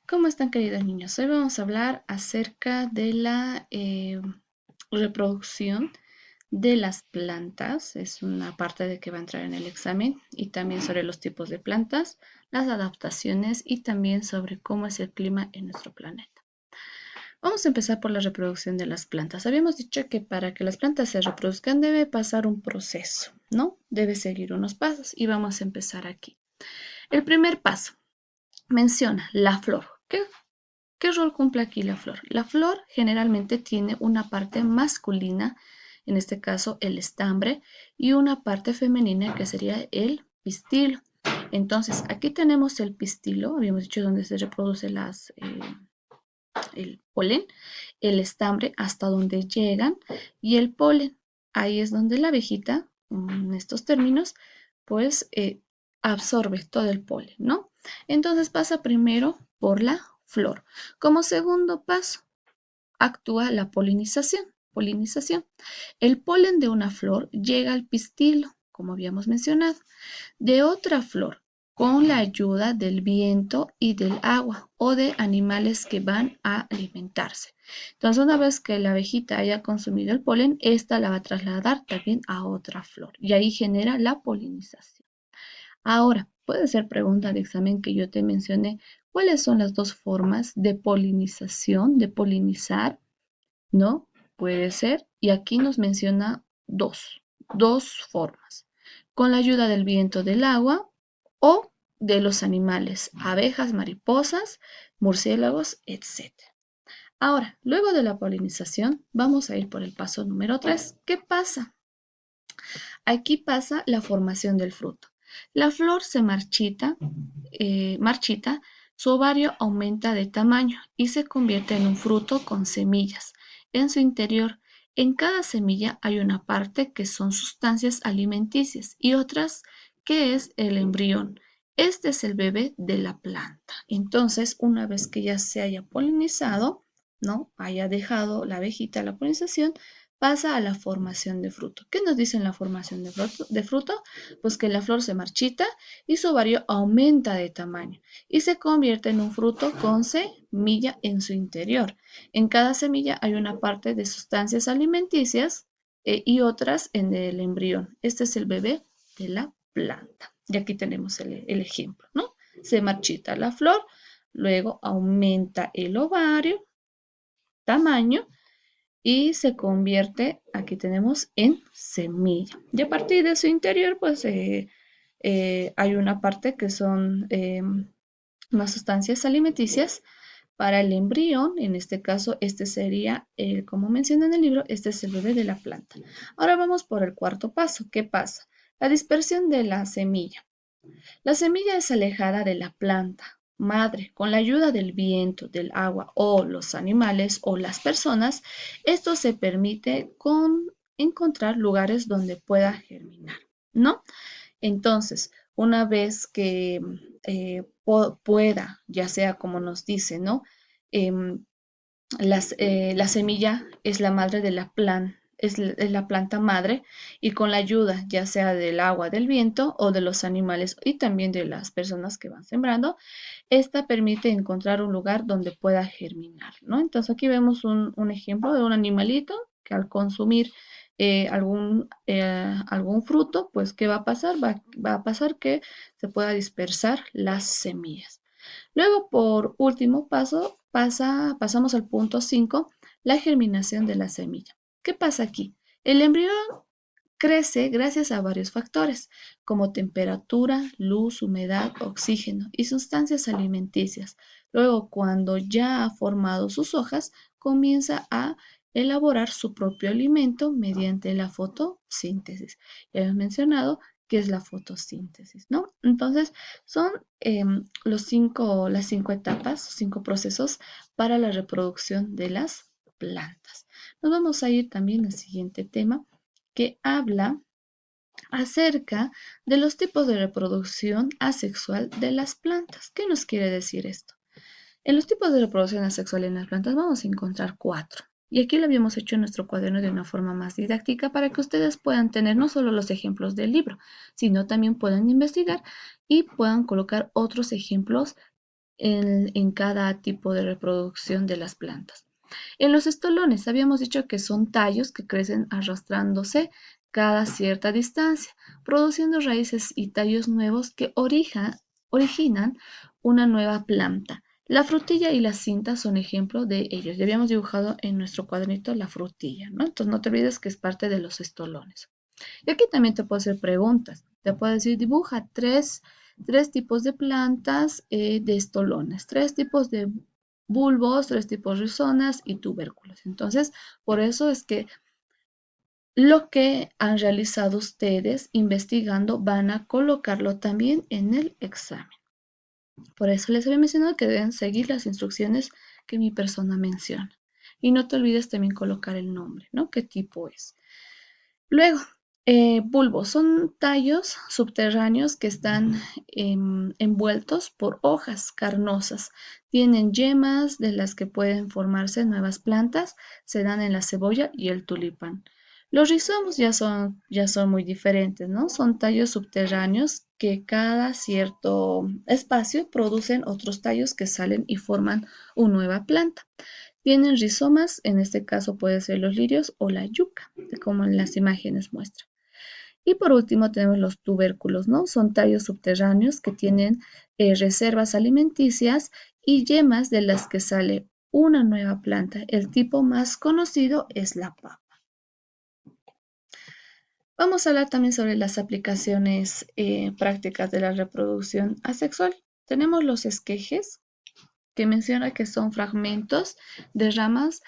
¿Cómo están, queridos niños? Hoy vamos a hablar acerca de la reproducción de las plantas. Es una parte de que va a entrar en el examen y también sobre los tipos de plantas, las adaptaciones y también sobre cómo es el clima en nuestro planeta. Vamos a empezar por la reproducción de las plantas. Habíamos dicho que para que las plantas se reproduzcan debe pasar un proceso, ¿no? Debe seguir unos pasos y vamos a empezar aquí. El primer paso menciona la flor. ¿Qué rol cumple aquí la flor? La flor generalmente tiene una parte masculina, en este caso el estambre, y una parte femenina que sería el pistilo. Entonces, aquí tenemos el pistilo, habíamos dicho donde se reproduce el polen, el estambre hasta donde llegan y el polen. Ahí es donde la abejita, en estos términos, pues absorbe todo el polen, ¿no? Entonces pasa primero por la flor. Como segundo paso, actúa la polinización. Polinización. El polen de una flor llega al pistilo, como habíamos mencionado, de otra flor con la ayuda del viento y del agua o de animales que van a alimentarse. Entonces, una vez que la abejita haya consumido el polen, esta la va a trasladar también a otra flor y ahí genera la polinización. Ahora, puede ser pregunta de examen que yo te mencioné, ¿cuáles son las dos formas de polinización, de polinizar? ¿No? Puede ser, y aquí nos menciona dos formas, con la ayuda del viento del agua o de los animales, abejas, mariposas, murciélagos, etc. Ahora, luego de la polinización, vamos a ir por el paso número 3. ¿Qué pasa? Aquí pasa la formación del fruto. La flor se marchita, su ovario aumenta de tamaño y se convierte en un fruto con semillas. En su interior, en cada semilla hay una parte que son sustancias alimenticias y otras que es el embrión. Este es el bebé de la planta. Entonces, una vez que ya se haya polinizado, ¿no? Haya dejado la abejita la polinización, pasa a la formación de fruto. ¿Qué nos dice en la formación de fruto? Pues que la flor se marchita y su ovario aumenta de tamaño y se convierte en un fruto con semilla en su interior. En cada semilla hay una parte de sustancias alimenticias y otras en el embrión. Este es el bebé de la planta. Y aquí tenemos el ejemplo, ¿no? Se marchita la flor, luego aumenta el ovario, tamaño, y se convierte, aquí tenemos, en semilla. Y a partir de su interior, pues hay una parte que son unas sustancias alimenticias para el embrión. En este caso, este sería, como menciona en el libro, este es el bebé de la planta. Ahora vamos por el cuarto paso. ¿Qué pasa? La dispersión de la semilla. La semilla es alejada de la planta madre con la ayuda del viento, del agua o los animales o las personas. Esto se permite con encontrar lugares donde pueda germinar, ¿no? Entonces, una vez que pueda, ya sea como nos dice, ¿no? Em, la semilla es la madre de la planta. Es la planta madre y con la ayuda ya sea del agua, del viento o de los animales y también de las personas que van sembrando, esta permite encontrar un lugar donde pueda germinar, ¿no? Entonces aquí vemos un ejemplo de un animalito que al consumir algún fruto, pues ¿qué va a pasar? Va a pasar que se pueda dispersar las semillas. Luego, por último paso, pasamos al punto 5, la germinación de la semilla. ¿Qué pasa aquí? El embrión crece gracias a varios factores, como temperatura, luz, humedad, oxígeno y sustancias alimenticias. Luego, cuando ya ha formado sus hojas, comienza a elaborar su propio alimento mediante la fotosíntesis. Ya hemos mencionado qué es la fotosíntesis, ¿no? Entonces, son las 5 etapas, 5 procesos para la reproducción de las plantas. Nos vamos a ir también al siguiente tema que habla acerca de los tipos de reproducción asexual de las plantas. ¿Qué nos quiere decir esto? En los tipos de reproducción asexual en las plantas vamos a encontrar 4. Y aquí lo habíamos hecho en nuestro cuaderno de una forma más didáctica para que ustedes puedan tener no solo los ejemplos del libro, sino también puedan investigar y puedan colocar otros ejemplos en cada tipo de reproducción de las plantas. En los estolones habíamos dicho que son tallos que crecen arrastrándose cada cierta distancia, produciendo raíces y tallos nuevos que originan una nueva planta. La frutilla y la cinta son ejemplos de ellos. Ya habíamos dibujado en nuestro cuadernito la frutilla, ¿no? Entonces no te olvides que es parte de los estolones. Y aquí también te puedo hacer preguntas. Te puedo decir, dibuja tres tipos de plantas de estolones, tres tipos de bulbos, tres tipos de rizomas y tubérculos. Entonces, por eso es que lo que han realizado ustedes investigando van a colocarlo también en el examen. Por eso les había mencionado que deben seguir las instrucciones que mi persona menciona. Y no te olvides también colocar el nombre, ¿no? ¿Qué tipo es? Luego, bulbos son tallos subterráneos que están envueltos por hojas carnosas. Tienen yemas de las que pueden formarse nuevas plantas. Se dan en la cebolla y el tulipán. Los rizomos ya son muy diferentes, ¿no? Son tallos subterráneos que cada cierto espacio producen otros tallos que salen y forman una nueva planta. Tienen rizomas, en este caso puede ser los lirios o la yuca, como en las imágenes muestran. Y por último tenemos los tubérculos, ¿no? Son tallos subterráneos que tienen reservas alimenticias y yemas de las que sale una nueva planta. El tipo más conocido es la papa. Vamos a hablar también sobre las aplicaciones prácticas de la reproducción asexual. Tenemos los esquejes, que menciona que son fragmentos de ramas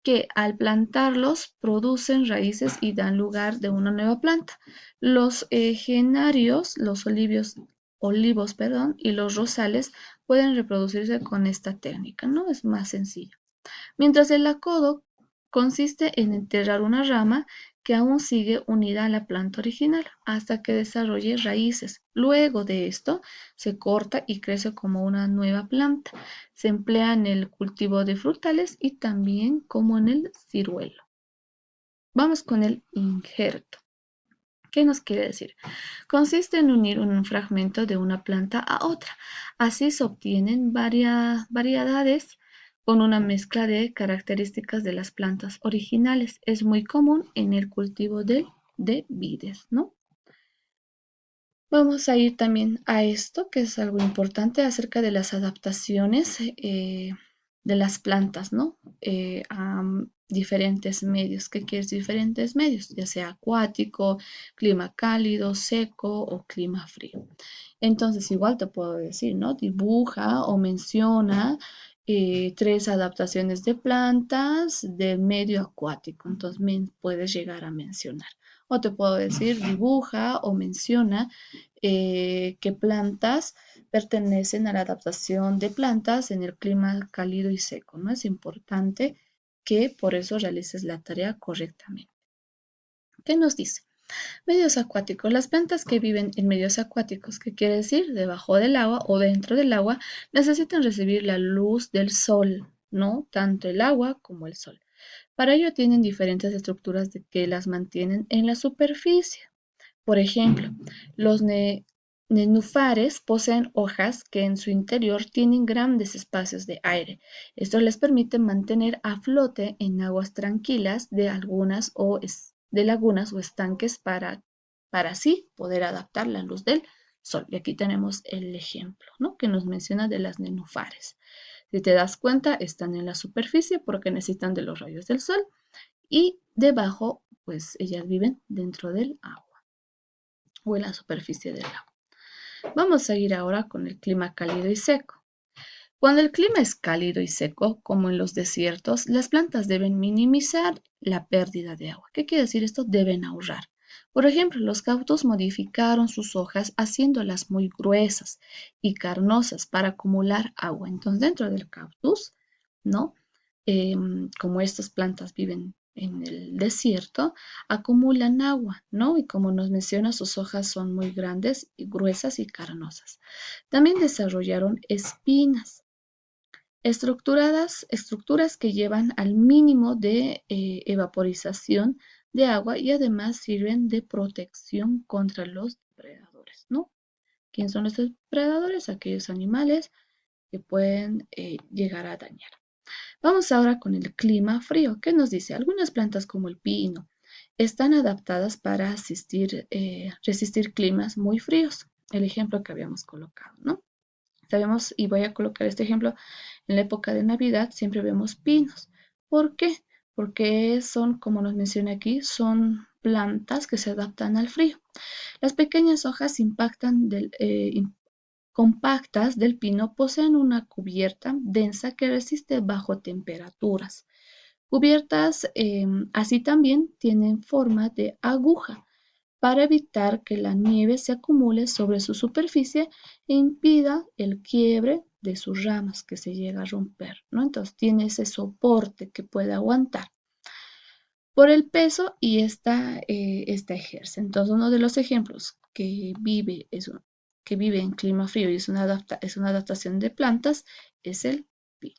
que al plantarlos producen raíces y dan lugar de una nueva planta. Los genarios, los olivos, perdón, y los rosales pueden reproducirse con esta técnica, ¿no? Es más sencillo. Mientras el acodo consiste en enterrar una rama que aún sigue unida a la planta original hasta que desarrolle raíces. Luego de esto se corta y crece como una nueva planta. Se emplea en el cultivo de frutales y también como en el ciruelo. Vamos con el injerto. ¿Qué nos quiere decir? Consiste en unir un fragmento de una planta a otra. Así se obtienen variedades con una mezcla de características de las plantas originales. Es muy común en el cultivo de vides, ¿no? Vamos a ir también a esto, que es algo importante acerca de las adaptaciones de las plantas, ¿no? A diferentes medios. ¿Qué quieres? Diferentes medios, ya sea acuático, clima cálido, seco o clima frío. Entonces, igual te puedo decir, ¿no? Dibuja o menciona tres adaptaciones de plantas del medio acuático. Entonces, puedes llegar a mencionar. O te puedo decir, dibuja o menciona qué plantas pertenecen a la adaptación de plantas en el clima cálido y seco, ¿no? Es importante que por eso realices la tarea correctamente. ¿Qué nos dice? Medios acuáticos. Las plantas que viven en medios acuáticos, ¿qué quiere decir? Debajo del agua o dentro del agua, necesitan recibir la luz del sol, ¿no? Tanto el agua como el sol. Para ello tienen diferentes estructuras que las mantienen en la superficie. Por ejemplo, los nenúfares poseen hojas que en su interior tienen grandes espacios de aire. Esto les permite mantener a flote en aguas tranquilas de lagunas o estanques para así poder adaptar la luz del sol. Y aquí tenemos el ejemplo, ¿no? Que nos menciona de las nenúfares. Si te das cuenta, están en la superficie porque necesitan de los rayos del sol y debajo, pues ellas viven dentro del agua o en la superficie del agua. Vamos a ir ahora con el clima cálido y seco. Cuando el clima es cálido y seco, como en los desiertos, las plantas deben minimizar la pérdida de agua. ¿Qué quiere decir esto? Deben ahorrar. Por ejemplo, los cactus modificaron sus hojas haciéndolas muy gruesas y carnosas para acumular agua. Entonces, dentro del cactus, ¿no? Como estas plantas viven en el desierto, acumulan agua, ¿no? Y como nos menciona, sus hojas son muy grandes y gruesas y carnosas. También desarrollaron espinas estructuras que llevan al mínimo de evaporización de agua y además sirven de protección contra los depredadores, ¿no? ¿Quiénes son los depredadores? Aquellos animales que pueden llegar a dañar. Vamos ahora con el clima frío. ¿Qué nos dice? Algunas plantas como el pino están adaptadas para resistir climas muy fríos. El ejemplo que habíamos colocado, ¿no? Sabemos, y voy a colocar este ejemplo, en la época de Navidad siempre vemos pinos. ¿Por qué? Porque son, como nos menciona aquí, son plantas que se adaptan al frío. Las pequeñas hojas compactas del pino poseen una cubierta densa que resiste bajo temperaturas. Cubiertas así también tienen forma de aguja para evitar que la nieve se acumule sobre su superficie e impida el quiebre de sus ramas que se llega a romper, ¿no? Entonces tiene ese soporte que puede aguantar por el peso y esta ejerce. Entonces uno de los ejemplos que vive en clima frío y es una adaptación de plantas es el pino.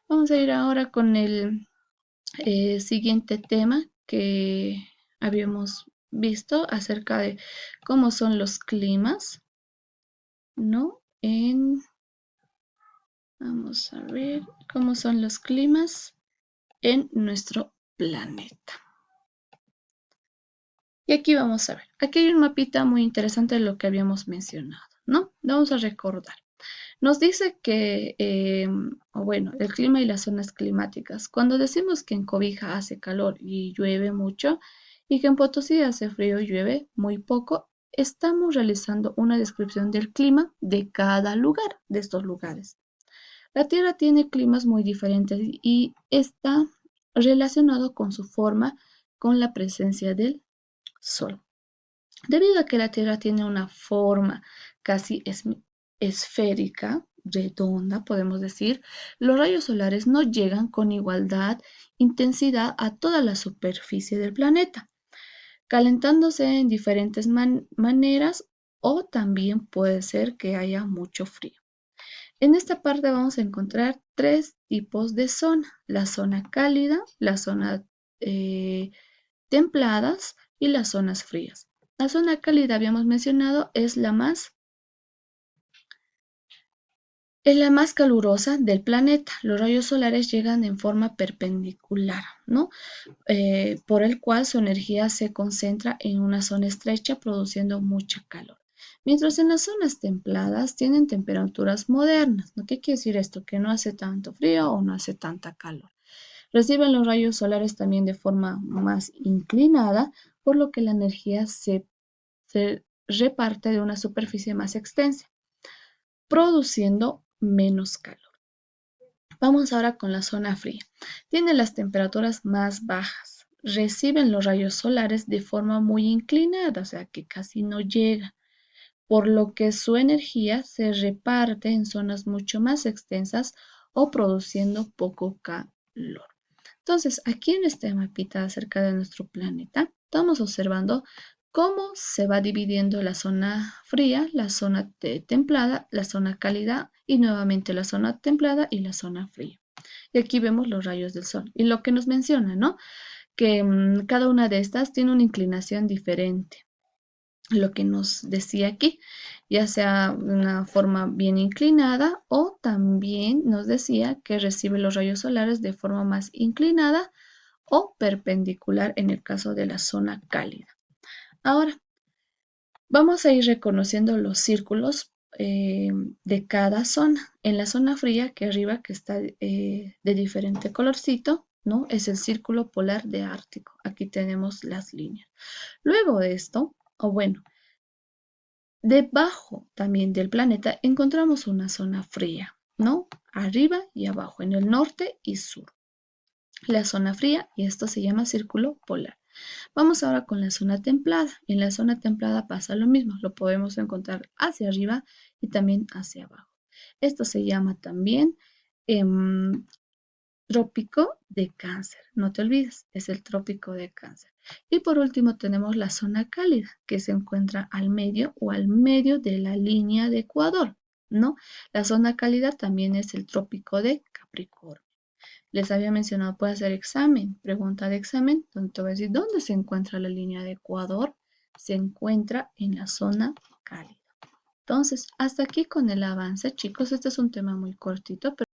Vamos a ir ahora con el siguiente tema que habíamos visto acerca de cómo son los climas, ¿no? Vamos a ver cómo son los climas en nuestro planeta. Y aquí vamos a ver, aquí hay un mapita muy interesante de lo que habíamos mencionado, ¿no? Vamos a recordar. Nos dice que, bueno, el clima y las zonas climáticas. Cuando decimos que en Cobija hace calor y llueve mucho, y que en Potosí hace frío y llueve muy poco, estamos realizando una descripción del clima de cada lugar, de estos lugares. La Tierra tiene climas muy diferentes y está relacionado con su forma, con la presencia del Sol. Debido a que la Tierra tiene una forma casi esférica, redonda, podemos decir, los rayos solares no llegan con igualdad intensidad a toda la superficie del planeta, calentándose en diferentes maneras o también puede ser que haya mucho frío. En esta parte vamos a encontrar tres tipos de zona: la zona cálida, la zona templadas y las zonas frías. La zona cálida, habíamos mencionado, es la más calurosa del planeta. Los rayos solares llegan en forma perpendicular, ¿no? Por el cual su energía se concentra en una zona estrecha, produciendo mucha calor. Mientras en las zonas templadas tienen temperaturas modernas, ¿no? ¿Qué quiere decir esto? Que no hace tanto frío o no hace tanta calor. Reciben los rayos solares también de forma más inclinada, por lo que la energía se reparte de una superficie más extensa, produciendo menos calor. Vamos ahora con la zona fría. Tiene las temperaturas más bajas. Reciben los rayos solares de forma muy inclinada, o sea que casi no llega, por lo que su energía se reparte en zonas mucho más extensas o produciendo poco calor. Entonces, aquí en este mapita acerca de nuestro planeta, estamos observando cómo se va dividiendo la zona fría, la zona templada, la zona cálida y nuevamente la zona templada y la zona fría. Y aquí vemos los rayos del sol. Y lo que nos menciona, ¿no? Que cada una de estas tiene una inclinación diferente. Lo que nos decía aquí, ya sea una forma bien inclinada o también nos decía que recibe los rayos solares de forma más inclinada o perpendicular en el caso de la zona cálida. Ahora, vamos a ir reconociendo los círculos de cada zona. En la zona fría, que arriba, que está de diferente colorcito, ¿no? Es el círculo polar de Ártico. Aquí tenemos las líneas. Luego de esto, o bueno, debajo también del planeta encontramos una zona fría, ¿no? Arriba y abajo, en el norte y sur. La zona fría, y esto se llama círculo polar. Vamos ahora con la zona templada. En la zona templada pasa lo mismo, lo podemos encontrar hacia arriba y también hacia abajo. Esto se llama también trópico de Cáncer. No te olvides, es el trópico de Cáncer. Y por último tenemos la zona cálida, que se encuentra al medio o al medio de la línea de Ecuador, ¿no? La zona cálida también es el trópico de Capricornio. Les había mencionado, puede hacer examen, pregunta de examen, donde te voy a decir dónde se encuentra la línea de Ecuador. Se encuentra en la zona cálida. Entonces, hasta aquí con el avance, chicos. Este es un tema muy cortito, pero